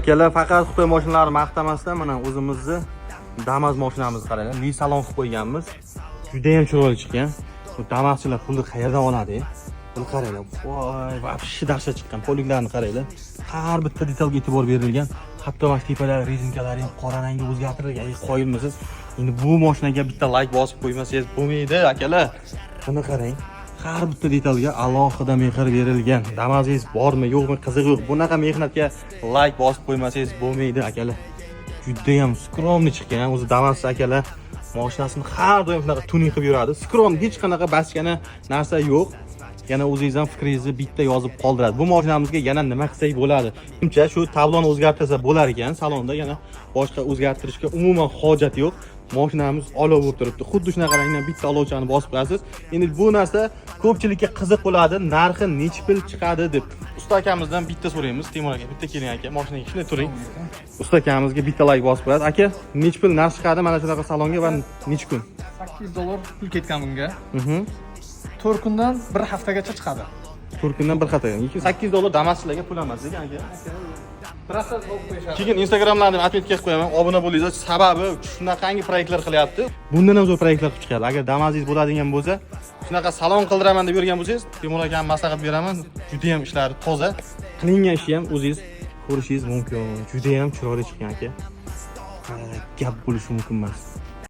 Akalar faqat Xitoy mashinalarini maqtamasdan mana o'zimizni Damas mashinamizni qaranglar. Li salon qilib qo'yganmiz. Juda ham chiroyli chiqqan. Bu Damaschilar pulni qayerdan oladi? Buni qaranglar. Voy, vobshe dahshat chiqqan. Poliklarni qaranglar. Har bitta detalga e'tibor berilgan. Hatto mana tepalar rezinkalari ham qora rangga o'zgartirilgan. Qoyilmisiz. Endi bu mashinaga bitta like bosib qo'ymasangiz bo'lmaydi, akalar. Buni qarang. Har bitta detalga alohida mehr berilgan. Damazingiz bormi, yo'qmi, qizig'i yo'q. Bunaqa mehnatga like bosib qo'ymasangiz bo'lmaydi, akalar. Juda ham skromni chiqqan. O'zi Damas akalar mashinasini har doim shunaqa tuning qilib yuradi. Skrom, hech qanaqa bachkana narsa yo'q. Yana o'zingizdan fikringizni bitta yozib qoldiradi. Bu mashinamizga yana nima qilsak bo'ladi? Menimcha shu tabloni o'zgartirsa bo'lar ekan. Salonda yana boshqa o'zgartirishga umuman hojat yo'q. Mashinamiz olov bo'lib turibdi. Xuddi shunaqa rangdan bitta olovchani bosib qo'yasiz. Endi bu narsa ko'pchilikka qiziq bo'ladi. Narxi necha pul chiqadi deb. Usta akamizdan bitta so'raymiz. Temur aka, bitta keling aka, mashinaga shunday turing. Usta akamizga bitta like bosib qo'yadi. Aka, necha pul narx chiqadi mana shunaqa salonga va necha kun? $8 pul ketgan bunga. 4 kundan 1 haftagacha chiqadi. 4 kundan 1 haftaga. $8 Damaschilarga pul emas ekan aka. Birasa olib qo'yishadi. Keyin Instagramlarni atmetga qilib qo'yaman. Obuna bo'linglar. Sababi shunaqangi proyektlar qilyapti. Bundan ham zo'r proyektlar qilib chiqadi. Agar Damazingiz bo'ladigan bo'lsa, shunaqa salon qildiraman deb yurgan bo'lsangiz, Temur akam maslahat beraman. Juda ham ishlari toza. Qilingan ishni ham o'zingiz ko'rishingiz mumkin. Juda ham chiroyli chiqqan aka. Gap bo'lishi mumkin emas.